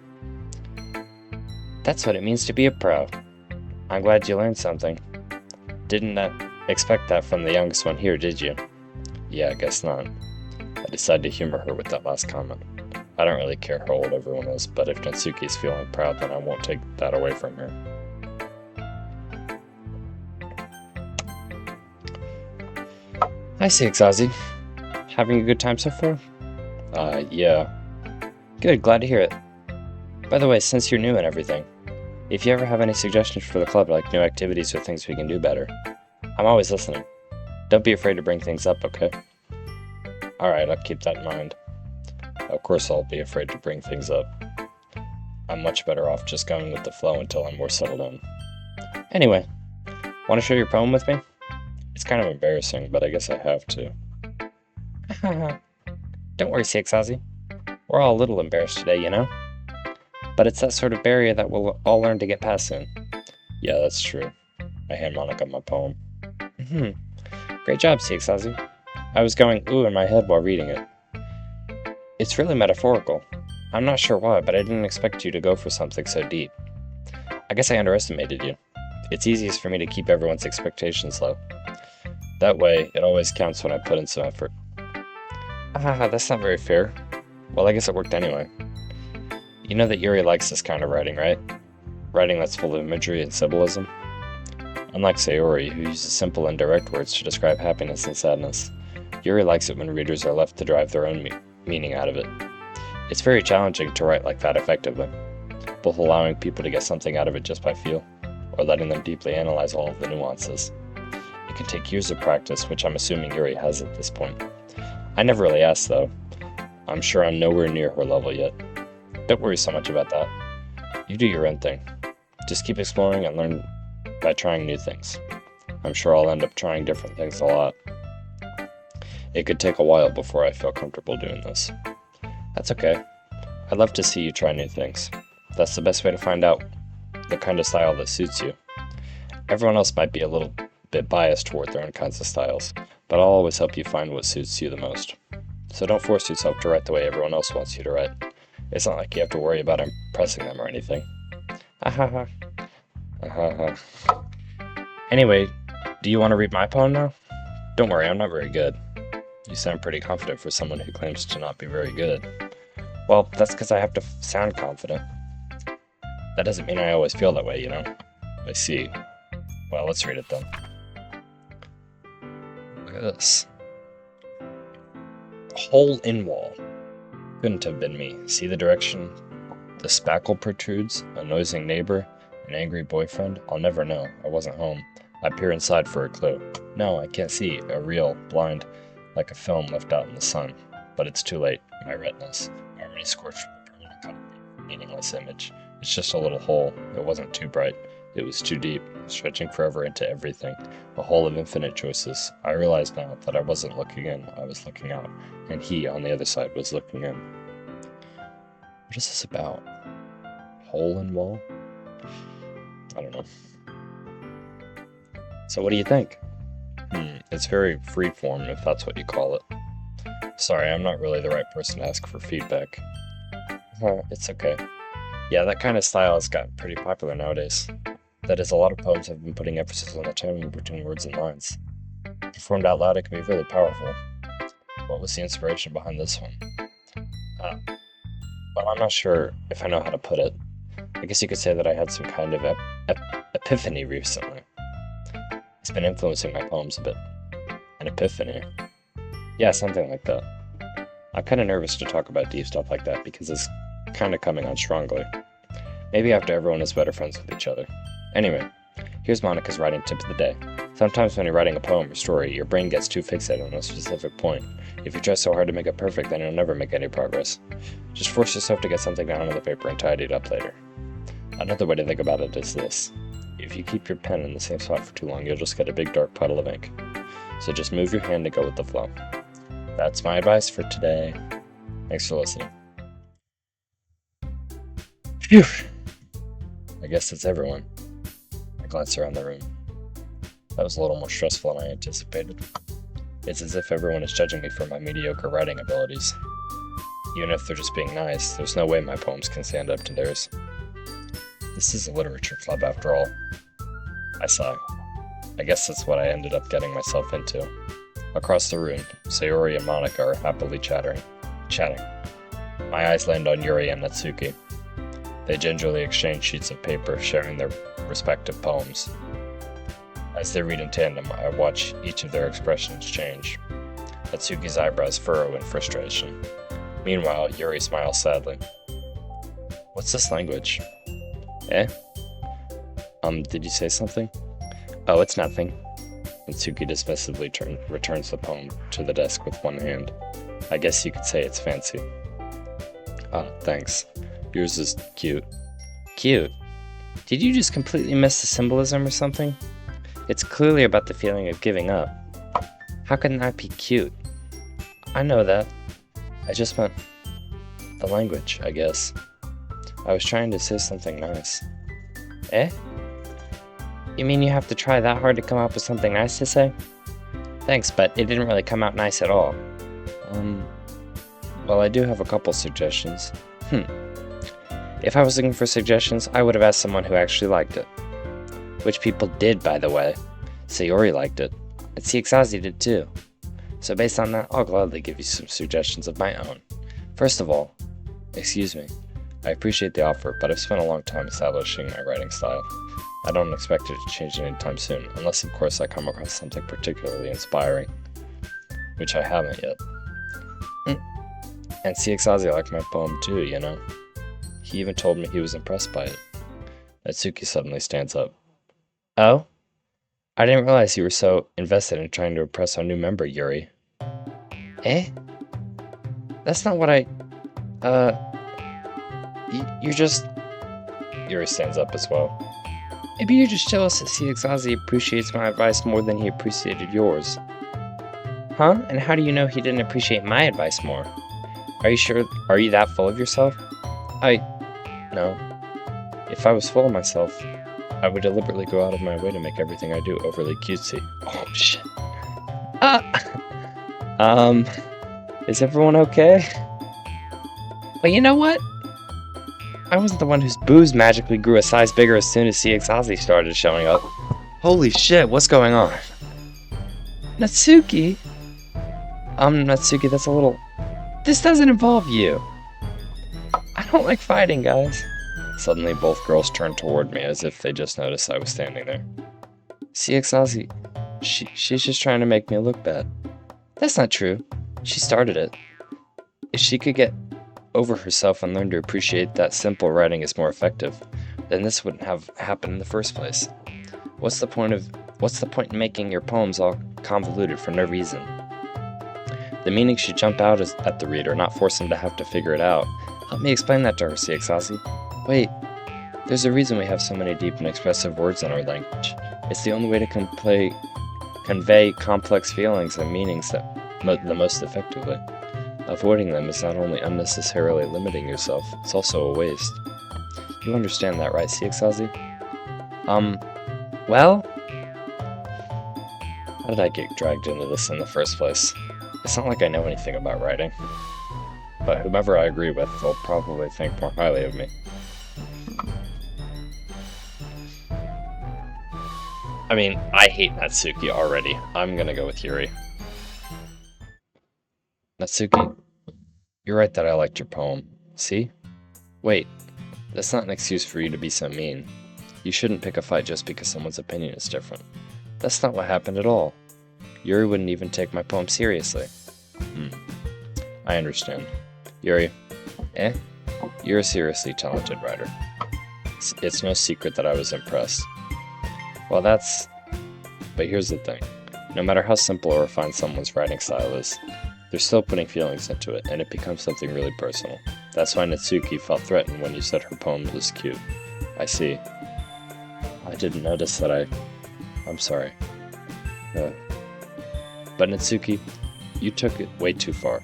That's what it means to be a pro. I'm glad you learned something. Didn't expect that from the youngest one here, did you? Yeah, I guess not. I decided to humor her with that last comment. I don't really care how old everyone is, but if Natsuki's feeling proud, then I won't take that away from her. Hi, Ixazi. Having a good time so far? Yeah. Good, glad to hear it. By the way, since you're new and everything, if you ever have any suggestions for the club, like new activities or things we can do better, I'm always listening. Don't be afraid to bring things up, okay? Alright, I'll keep that in mind. Of course I'll be afraid to bring things up. I'm much better off just going with the flow until I'm more settled in. Anyway, want to share your poem with me? It's kind of embarrassing, but I guess I have to. Don't worry, Ixazi. We're all a little embarrassed today, you know? But it's that sort of barrier that we'll all learn to get past soon. Yeah, that's true. I hand Monica my poem. Great job, Ixazi. I was going ooh in my head while reading it. It's really metaphorical. I'm not sure why, but I didn't expect you to go for something so deep. I guess I underestimated you. It's easiest for me to keep everyone's expectations low. That way, it always counts when I put in some effort. That's not very fair. Well, I guess it worked anyway. You know that Yuri likes this kind of writing, right? Writing that's full of imagery and symbolism. Unlike Sayori, who uses simple and direct words to describe happiness and sadness, Yuri likes it when readers are left to derive their own meaning out of it. It's very challenging to write like that effectively, both allowing people to get something out of it just by feel, or letting them deeply analyze all of the nuances. It can take years of practice, which I'm assuming Yuri has at this point. I never really asked, though. I'm sure I'm nowhere near her level yet. Don't worry so much about that. You do your own thing. Just keep exploring and learn by trying new things. I'm sure I'll end up trying different things a lot. It could take a while before I feel comfortable doing this. That's okay. I'd love to see you try new things. That's the best way to find out the kind of style that suits you. Everyone else might be a little bit biased toward their own kinds of styles, but I'll always help you find what suits you the most. So don't force yourself to write the way everyone else wants you to write. It's not like you have to worry about impressing them or anything. Anyway, do you want to read my poem now? Don't worry, I'm not very good. You sound pretty confident for someone who claims to not be very good. Well, that's because I have to sound confident. That doesn't mean I always feel that way, you know? I see. Well, let's read it then. Look at this. A hole in wall. Couldn't have been me. See the direction the spackle protrudes? A nosing neighbor? An angry boyfriend? I'll never know. I wasn't home. I peer inside for a clue. No, I can't see. A reel, blind, like a film left out in the sun. But it's too late. My retinas already scorched with a permanent color. Meaningless image. It's just a little hole. It wasn't too bright. It was too deep, stretching forever into everything. A hole of infinite choices. I realized now that I wasn't looking in, I was looking out. And he, on the other side, was looking in. What is this about? Hole in wall? I don't know. So what do you think? It's very freeform, if that's what you call it. Sorry, I'm not really the right person to ask for feedback. It's okay. Yeah, that kind of style has gotten pretty popular nowadays. That is, a lot of poems have been putting emphasis on the timing between words and lines. Performed out loud, it can be really powerful. What was the inspiration behind this one? Well, I'm not sure if I know how to put it. I guess you could say that I had some kind of epiphany recently. It's been influencing my poems a bit. An epiphany? Yeah, something like that. I'm kind of nervous to talk about deep stuff like that because it's kind of coming on strongly. Maybe after everyone is better friends with each other. Anyway, here's Monica's writing tip of the day. Sometimes when you're writing a poem or story, your brain gets too fixated on a specific point. If you try so hard to make it perfect, then you'll never make any progress. Just force yourself to get something down on the paper and tidy it up later. Another way to think about it is this. If you keep your pen in the same spot for too long, you'll just get a big dark puddle of ink. So just move your hand and go with the flow. That's my advice for today. Thanks for listening. Phew! I guess that's everyone. I glanced around the room. That was a little more stressful than I anticipated. It's as if everyone is judging me for my mediocre writing abilities. Even if they're just being nice, there's no way my poems can stand up to theirs. This is a literature club after all. I sigh. I guess that's what I ended up getting myself into. Across the room, Sayori and Monica are happily chatting. My eyes land on Yuri and Natsuki. They gingerly exchange sheets of paper, sharing their respective poems. As they read in tandem, I watch each of their expressions change. Natsuki's eyebrows furrow in frustration. Meanwhile, Yuri smiles sadly. What's this language? Eh? Did you say something? Oh, it's nothing. Natsuki dismissively returns the poem to the desk with one hand. I guess you could say it's fancy. Ah, thanks. Yours is cute. Cute? Did you just completely miss the symbolism or something? It's clearly about the feeling of giving up. How can that be cute? I know that. I just meant the language, I guess. I was trying to say something nice. Eh? You mean you have to try that hard to come up with something nice to say? Thanks, but it didn't really come out nice at all. Well, I do have a couple suggestions. If I was looking for suggestions, I would have asked someone who actually liked it. Which people did, by the way. Sayori liked it. And Cxazi did too. So based on that, I'll gladly give you some suggestions of my own. First of all, Excuse me. I appreciate the offer, but I've spent a long time establishing my writing style. I don't expect it to change anytime soon, unless of course I come across something particularly inspiring. Which I haven't yet. And Cxazi liked my poem too, you know? He even told me he was impressed by it. Natsuki suddenly stands up. Oh? I didn't realize you were so invested in trying to impress our new member, Yuri. Eh? That's not what you're just... Yuri stands up as well. Maybe you're just jealous that Cxazi appreciates my advice more than he appreciated yours. Huh? And how do you know he didn't appreciate my advice more? Are you sure? Are you that full of yourself? No. If I was full of myself, I would deliberately go out of my way to make everything I do overly cutesy. Oh, shit. Is everyone okay? Well, you know what? I wasn't the one whose boobs magically grew a size bigger as soon as Cxazi started showing up. Holy shit, what's going on? Natsuki? Natsuki, that's a little... This doesn't involve you. I don't like fighting, guys. Suddenly, both girls turned toward me as if they just noticed I was standing there. Cxazi, she's just trying to make me look bad. That's not true. She started it. If she could get over herself and learn to appreciate that simple writing is more effective, then this wouldn't have happened in the first place. What's the point in making your poems all convoluted for no reason? The meaning should jump out at the reader, not force him to have to figure it out. Help me explain that to her, Cxazi. Wait, there's a reason we have so many deep and expressive words in our language. It's the only way to convey complex feelings and meanings the most effectively. Avoiding them is not only unnecessarily limiting yourself, it's also a waste. You understand that, right, Cxazi? Well? How did I get dragged into this in the first place? It's not like I know anything about writing. But whomever I agree with will probably think more highly of me. I mean, I hate Natsuki already. I'm gonna go with Yuri. Natsuki, you're right that I liked your poem. See? Wait, that's not an excuse for you to be so mean. You shouldn't pick a fight just because someone's opinion is different. That's not what happened at all. Yuri wouldn't even take my poem seriously. I understand. Yuri, you're a seriously talented writer. It's no secret that I was impressed. Well, but here's the thing. No matter how simple or refined someone's writing style is, they're still putting feelings into it, and it becomes something really personal. That's why Natsuki felt threatened when you said her poem was cute. I see. I didn't notice that I'm sorry. But Natsuki, you took it way too far.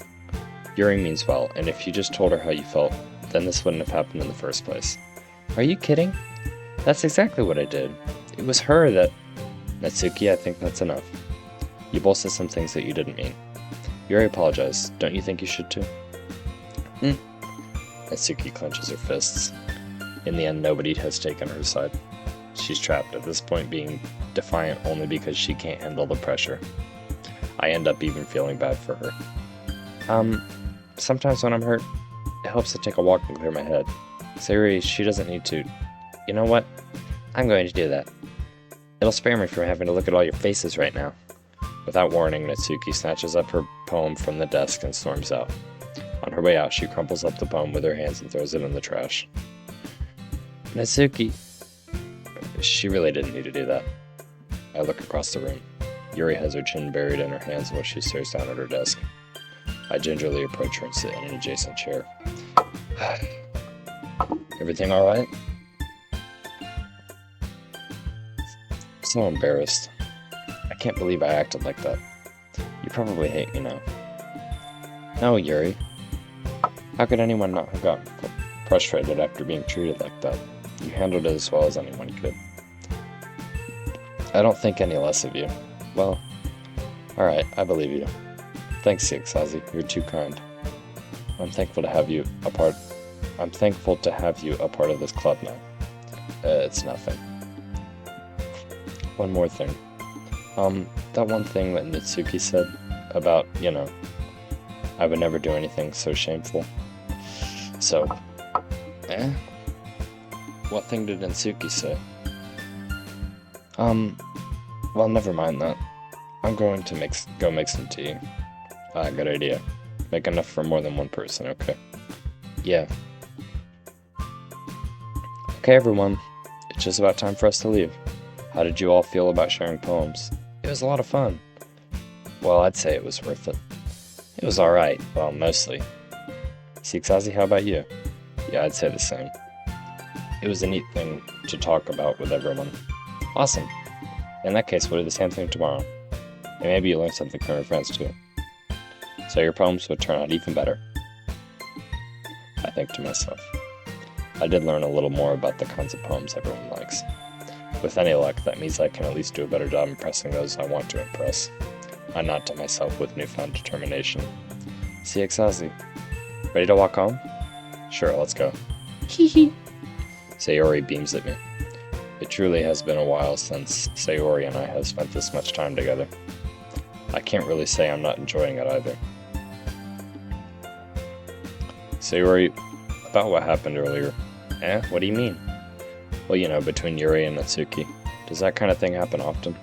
Yuri means well, and if you just told her how you felt, then this wouldn't have happened in the first place. Are you kidding? That's exactly what I did. It was her that... Natsuki, I think that's enough. You both said some things that you didn't mean. Yuri apologized. Don't you think you should too? Natsuki clenches her fists. In the end, nobody has taken her side. She's trapped at this point, being defiant only because she can't handle the pressure. I end up even feeling bad for her. Sometimes when I'm hurt, it helps to take a walk and clear my head. Sayuri, she doesn't need to. You know what? I'm going to do that. It'll spare me from having to look at all your faces right now. Without warning, Natsuki snatches up her poem from the desk and storms out. On her way out, she crumples up the poem with her hands and throws it in the trash. Natsuki... She really didn't need to do that. I look across the room. Yuri has her chin buried in her hands while she stares down at her desk. I gingerly approach her and sit in an adjacent chair. Everything alright? So embarrassed. I can't believe I acted like that. You probably hate me now. No, Yuri. How could anyone not have gotten frustrated after being treated like that? You handled it as well as anyone could. I don't think any less of you. Well, alright, I believe you. Thanks, Cxazi. You're too kind. I'm thankful to have you a part of this club now. It's nothing. One more thing. That one thing that Natsuki said about, I would never do anything so shameful. So, what thing did Natsuki say? Well, never mind that. I'm going to go make some tea. Good idea. Make enough for more than one person, okay? Yeah. Okay, everyone. It's just about time for us to leave. How did you all feel about sharing poems? It was a lot of fun. Well, I'd say it was worth it. It was alright. Well, mostly. Cxazi, how about you? Yeah, I'd say the same. It was a neat thing to talk about with everyone. Awesome. In that case, we'll do the same thing tomorrow. And maybe you learn something from your friends too. So your poems would turn out even better. I think to myself. I did learn a little more about the kinds of poems everyone likes. With any luck, that means I can at least do a better job impressing those I want to impress. I nod to myself with newfound determination. Cxazi, ready to walk home? Sure, let's go. Hehe. Sayori beams at me. It truly has been a while since Sayori and I have spent this much time together. I can't really say I'm not enjoying it either. Sayori, about what happened earlier. What do you mean? Well, between Yuri and Natsuki. Does that kind of thing happen often?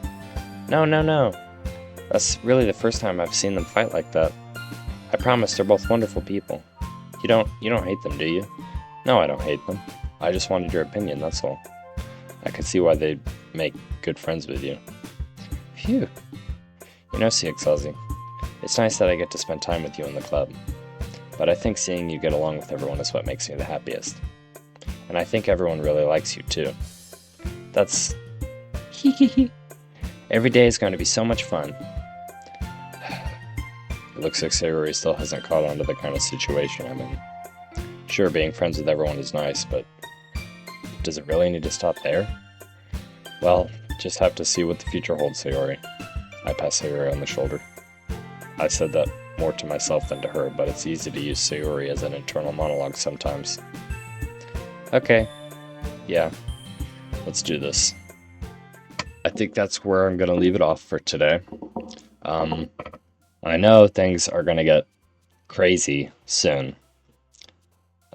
No. That's really the first time I've seen them fight like that. I promise they're both wonderful people. You don't hate them, do you? No, I don't hate them. I just wanted your opinion, that's all. I could see why they'd make good friends with you. Phew. Cxazi, it's nice that I get to spend time with you in the club. But I think seeing you get along with everyone is what makes me the happiest. And I think everyone really likes you too. That's... Every day is going to be so much fun. It looks like Sayori still hasn't caught on to the kind of situation I'm in. Sure, being friends with everyone is nice, but does it really need to stop there? Well, just have to see what the future holds, Sayori. I pat Sayori on the shoulder. I said that more to myself than to her, but it's easy to use Sayori as an internal monologue sometimes. Okay. Yeah. Let's do this. I think that's where I'm going to leave it off for today. I know things are going to get crazy soon.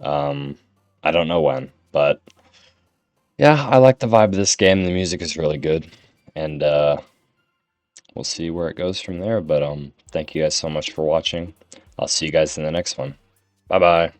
I don't know when, but yeah, I like the vibe of this game. The music is really good, and we'll see where it goes from there. But thank you guys so much for watching. I'll see you guys in the next one. Bye bye.